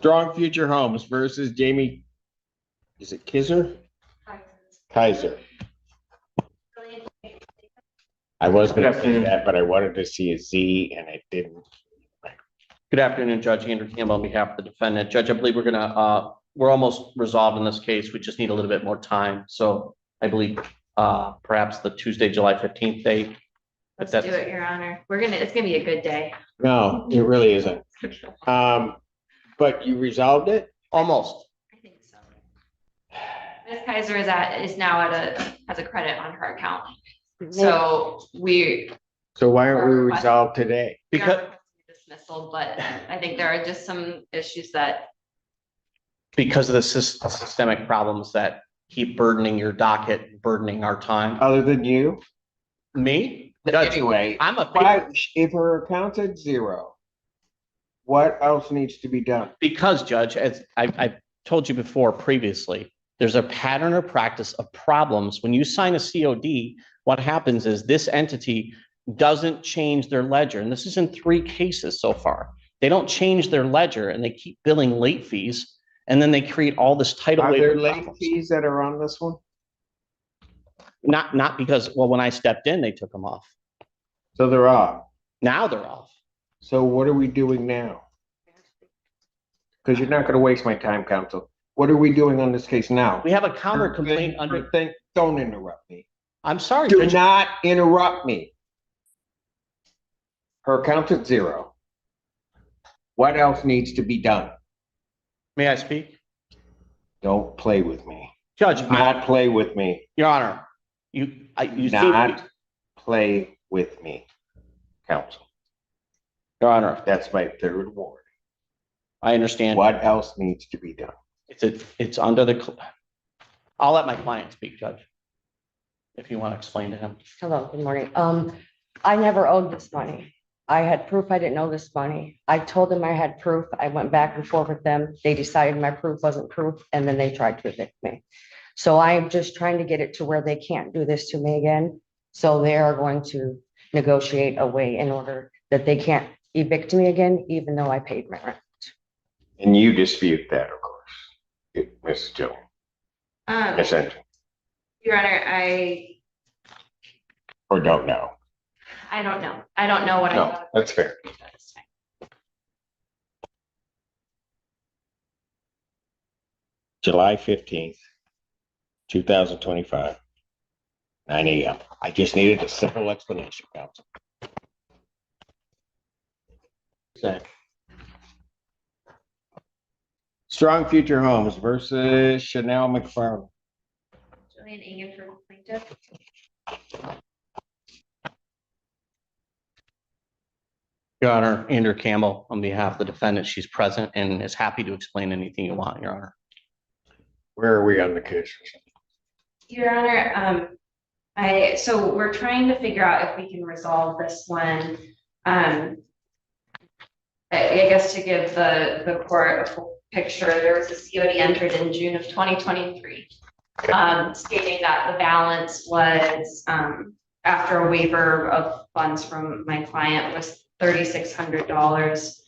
Strong Future Homes versus Jamie, is it Kizer? Kaiser. I was going to say that, but I wanted to see a Z and it didn't. Good afternoon, Judge Andrew Campbell on behalf of the defendant. Judge, I believe we're almost resolved in this case. We just need a little bit more time. So I believe perhaps the Tuesday, July 15th date. Let's do it, Your Honor. It's gonna be a good day. No, it really isn't. But you resolved it? Almost. I think so. Ms. Kaiser is now has a credit on her account. So why aren't we resolved today? Because dismissal, but I think there are just some issues that of the systemic problems that keep burdening your docket, burdening our time. Other than you? Me? Judge, anyway, if her account's at zero, what else needs to be done? Because, Judge, as I've told you before previously, there's a pattern or practice of problems. When you sign a COD, what happens is this entity doesn't change their ledger. And this is in 3 cases so far. They don't change their ledger and they keep billing late fees. And then they create all this title waiver. Are there late fees that are on this one? Not because, well, when I stepped in, they took them off. So they're off. Now they're off. So what are we doing now? Because you're not going to waste my time, counsel. What are we doing on this case now? We have a counter complaint under. Don't interrupt me. I'm sorry. Do Judge. not interrupt me. Her account's at zero. What else needs to be done? May I speak? Don't play with me. Judge, Not play with me. Your Honor, you Not play with me, counsel. Your Honor, That's my 3rd ward. I understand. What else needs to be done? It's under the. I'll let my client speak, Judge. If you want to explain to him. Hello, good morning. I never owed this money. I had proof I didn't owe this money. I told them I had proof. I went back and forth with them. They decided my proof wasn't proof, and then they tried to evict me. So I'm just trying to get it to where they can't do this to me again. So they are going to negotiate a way in order that they can't evict me again, even though I paid my rent. And you dispute that, of course, Ms. Joe. Ms. Andrew. Your Honor, Or don't know. I don't know. I don't know what No, that's fair. July 15th, 2025, 9 a.m. I just needed a simple explanation, counsel. Strong Future Homes versus Chanel McFarland. Julian Egan for plaintiff. Your Honor, Andrew Campbell on behalf of the defendant. She's present and is happy to explain anything you want, Your Honor. Where are we on the case? Your Honor, so we're trying to figure out if we can resolve this one. I guess to give the court a full picture, there was a COD entered in June of 2023, stating that the balance was, after a waiver of funds from my client, was $3,600.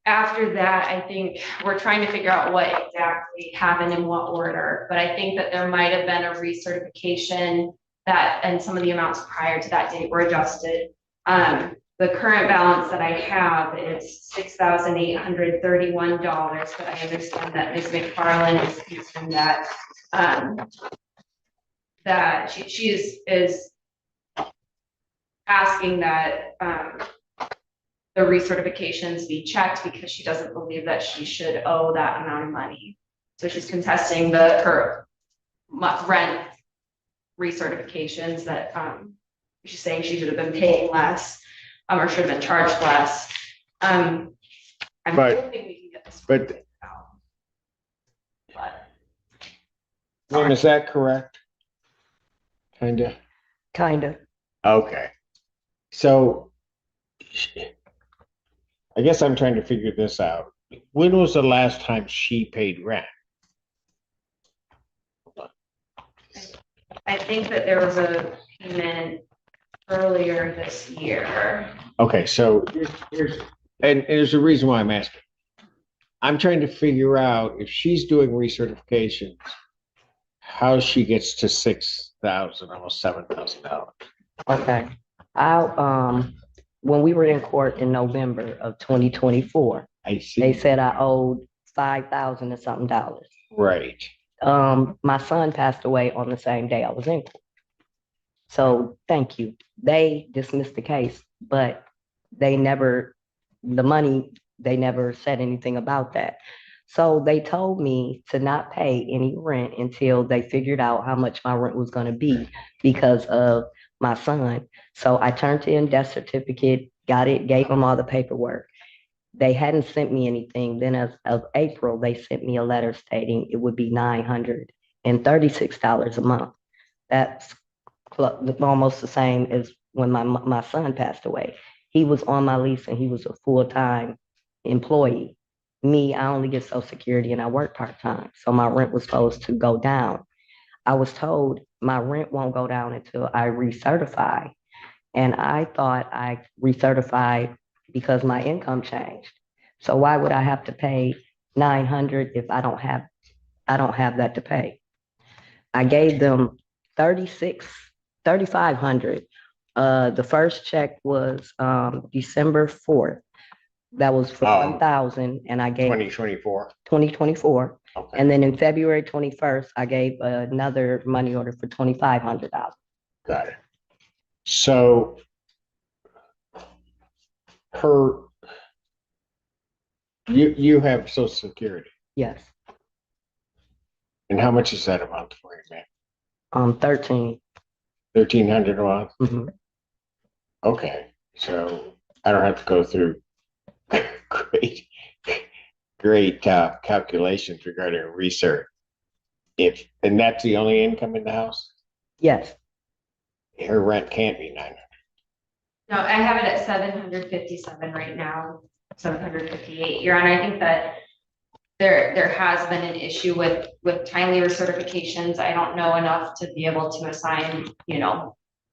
After that, I think we're trying to figure out what exactly happened in what order, but I think that there might have been a recertification and some of the amounts prior to that date were adjusted. The current balance that I have is $6,831, but I understand that Ms. McFarland is concerned that she is asking that the recertifications be checked because she doesn't believe that she should owe that amount of money. So she's contesting her rent recertifications that she's saying she should have been paying less or should have been charged less. I'm hoping we can get this out. Ma'am, is that correct? Kinda. Okay. So I guess I'm trying to figure this out. When was the last time she paid rent? I think that there was a payment earlier this year. Okay, so there's a reason why I'm asking. I'm trying to figure out if she's doing recertifications, how she gets to 6,000, almost $7,000. Okay. When we were in court in November of 2024, I they see. said I owed 5,000 and something dollars. Right. My son passed away on the same day I was in court. So thank you. They dismissed the case, but they never said anything about that. So they told me to not pay any rent until they figured out how much my rent was going to be because of my son. So I turned in death certificate, got it, gave them all the paperwork. They hadn't sent me anything. Then as of April, they sent me a letter stating it would be $936 a month. That's almost the same as when my son passed away. He was on my lease and he was a full-time employee. Me, I only get Social Security and I work part-time. So my rent was supposed to go down. I was told my rent won't go down until I recertify. And I thought I recertified because my income changed. So why would I have to pay 900 if I don't have that to pay? I gave them 3,500. The first check was December 4th. That was for 1,000 and I gave 2024. 2024. Okay. And then in February 21st, I gave another money order for $2,500. Got it. So you have Social Security. Yes. And how much is that a month for you, man? 13. 1,300 a month? Mhm. Okay. So I don't have to go through great calculations regarding research. And that's the only income in the house? Yes. Her rent can't be 900. No, I have it at 757 right now, 758. Your Honor, I think that there has been an issue with timely recertifications. I don't know enough to be able to assign,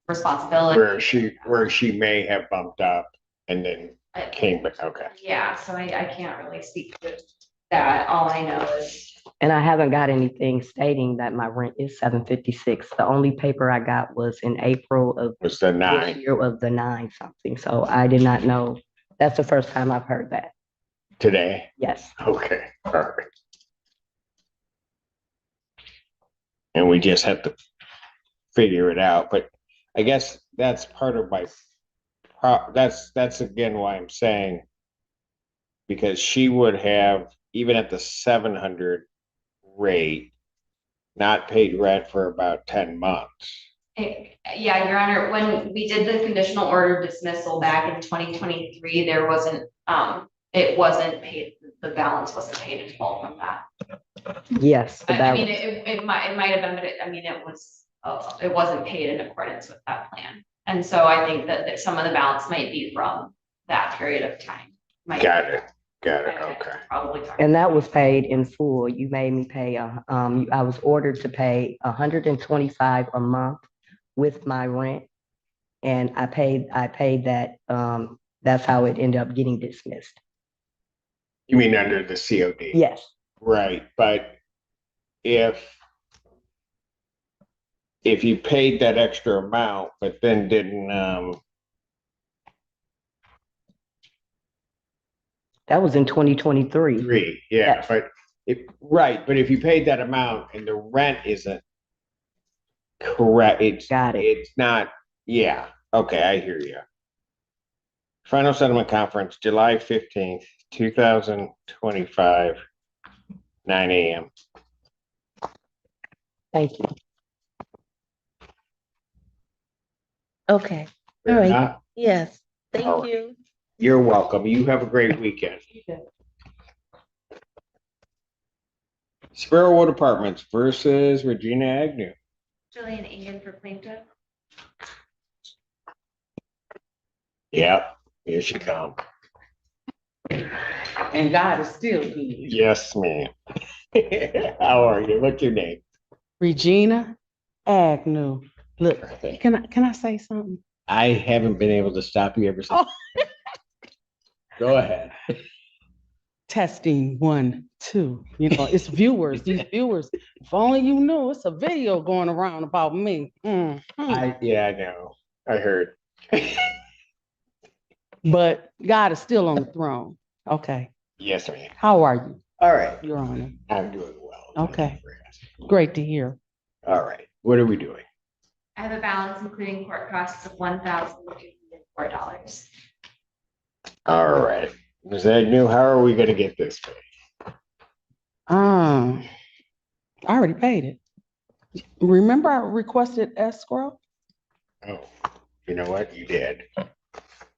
responsibility. Where she may have bumped up and then came back. Okay. Yeah, so I can't really speak to that. All I know is, And I haven't got anything stating that my rent is 756. The only paper I got was in April of Was the this 9 year of the 9 something. So I did not know. That's the first time I've heard that. today? Yes. Okay. Perfect. And we just have to figure it out. But I guess that's part of that's again why I'm saying, because she would have, even at the 700 rate, not paid rent for about 10 months. yeah, Your Honor, when we did the conditional order dismissal back in 2023, there wasn't, it wasn't paid, the balance wasn't paid in full from that. Yes. I mean, it might have been, but it wasn't paid in accordance with that plan. And so I think that some of the balance might be from that period of time. Got it. Okay. Probably. And that was paid in full. You made me pay, I was ordered to pay $125 a month with my rent. And I paid that, that's how it ended up getting dismissed. You mean under the COD? Yes. Right, but if you paid that extra amount, but then didn't, That was in 2023. yeah, Yes. but if you paid that amount and the rent isn't correct, Got it. it's not, yeah, okay, I hear you. Final settlement conference, July 15th, 2025, 9 a.m. Thank you. Okay, all right, Uh, yes, All thank right. you. You're welcome. You have a great weekend. Sparrowwood Apartments versus Regina Agnew. Jillian Engen for plaintiff. Yep, here she comes. And God is still good. Yes, ma'am. How are you? What's your name? Regina Agnew. Look, can I say something? I haven't been able to stop you ever since. Oh. Go ahead. Testing 1, 2. You know, it's viewers, these viewers. If only you knew, it's a video going around about me. Mhm. I know. I heard. But God is still on the throne. Okay. Yes, ma'am. How are you, All right. Your Honor? I'm doing well. Thank Okay. you for asking. Great to hear. All right. What are we doing? I have a balance including court costs of $1,204. All right. Ms. Agnew, how are we going to get this paid? I already paid it. Remember I requested escrow? Oh, you know what? You did.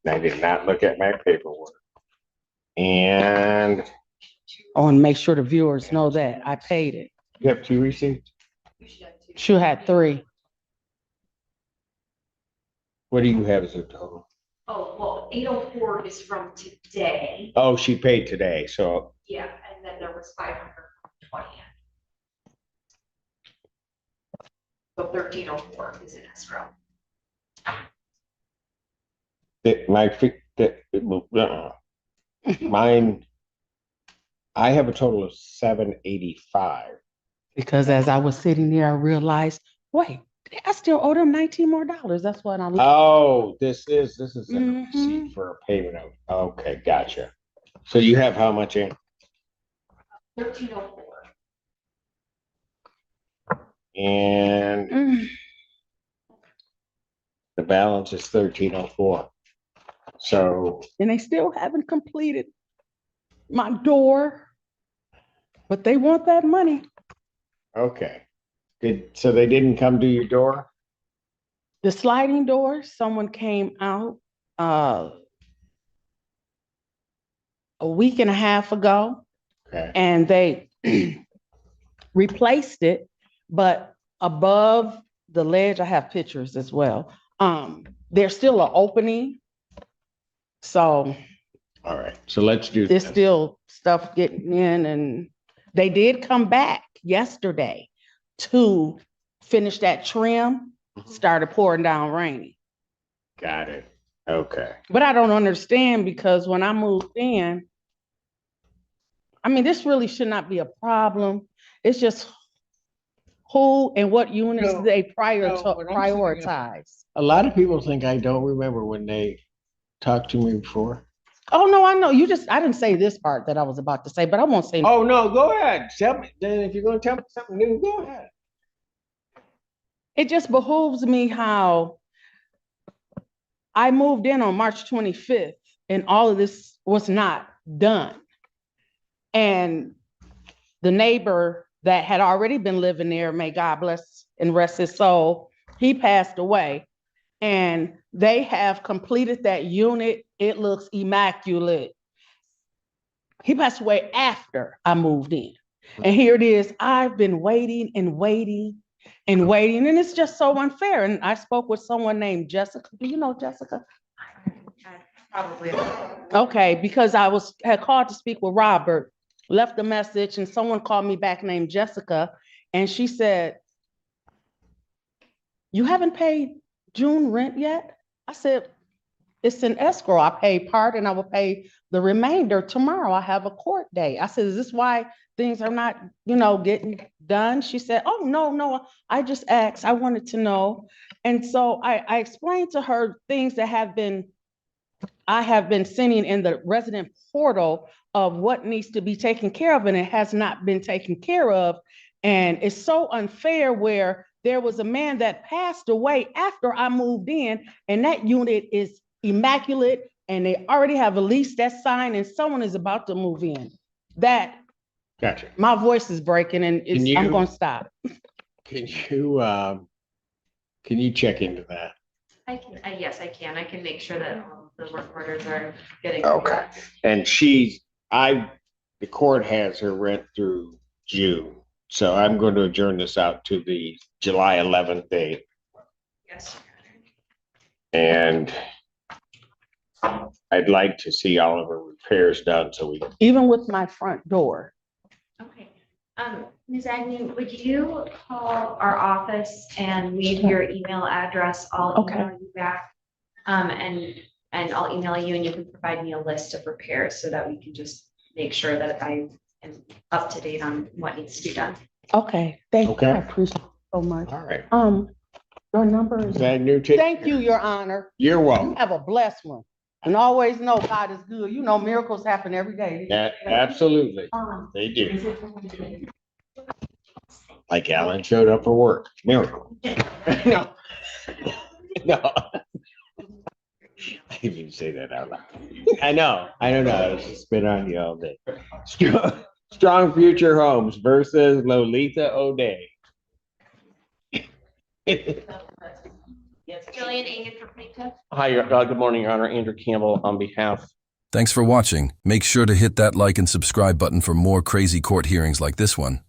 I did not look at my paperwork. And I want to make sure the viewers know that I paid it. you have 2 receipts? She had 3. What do you have as a total? Oh, well, 804 is from today. Oh, she paid today. So, Yeah, and then there was 520. So 1304 is in escrow. mine, I have a total of 785. Because as I was sitting there, I realized, wait, I still owe them $19 more. That's what I'm. Oh, this is a Mhm. receipt for a payment of, okay, gotcha. So you have how much in? 1304. And the balance is 1304. So, And they still haven't completed my door, but they want that money. okay. Good. So they didn't come to your door? The sliding door, someone came out a week and a half ago Okay. and they replaced it, but above the ledge, I have pictures as well. There's still an opening. So All right. So let's do there's this. still stuff getting in, and they did come back yesterday to finish that trim. Mhm. Started pouring down raining. Got it. Okay. But I don't understand because when I moved in, I mean, this really should not be a problem. It's just who and what units No, they no, when I'm sitting up- prioritize. A lot of people think I don't remember when they talked to me before. Oh, no, I know. I didn't say this part that I was about to say, but I won't say. Oh, no, go ahead. Tell me. Then if you're going to tell me something new, go ahead. It just behooves me how I moved in on March 25th and all of this was not done. And the neighbor that had already been living there, may God bless and rest his soul, he passed away. And they have completed that unit. It looks immaculate. He passed away after I moved in. And here it is. I've been waiting and waiting and waiting. And it's just so unfair. And I spoke with someone named Jessica. Do you know Jessica? Probably. Okay, because had called to speak with Robert, left a message, and someone called me back named Jessica. And she said, "You haven't paid June rent yet?" I said, "It's an escrow. I paid part and I will pay the remainder tomorrow. I have a court date." I said, "Is this why things are not, getting done?" She said, "Oh, no, I just asked. I wanted to know." And so I explained to her things that I have been sending in the resident portal of what needs to be taken care of, and it has not been taken care of. And it's so unfair where there was a man that passed away after I moved in, and that unit is immaculate, and they already have a lease that's signed, and someone is about to move in. Gotcha. My voice is breaking, and I'm going to stop. Can you check into that? I can, yes, I can. I can make sure that all the work orders are getting. Okay. And the court has her rent through June. So I'm going to adjourn this out to the July 11th date. Yes. And I'd like to see all of her repairs done so we can. Even with my front door. Okay. Ms. Agnew, would you call our office and leave your email address? I'll Okay. email you back. And I'll email you and you can provide me a list of repairs so that we can just make sure that I am up to date on what needs to be done. Okay, thank you. Okay. I appreciate it so much. All right. Your number Is is, that new to? thank you, Your Honor. You're You welcome. have a blessed one. And always know God is good. You know, miracles happen every day. Absolutely. Um, They do. Like Alan showed up for work. Miracle. No. No. I didn't even say that out loud. I know. I don't know. It's just been on you all day. Strong Future Homes versus Lolita O'Day. Jillian Agan for plaintiff. Hi, good morning, Your Honor. Andrew Campbell on behalf. Thanks for watching. Make sure to hit that like and subscribe button for more crazy court hearings like this one.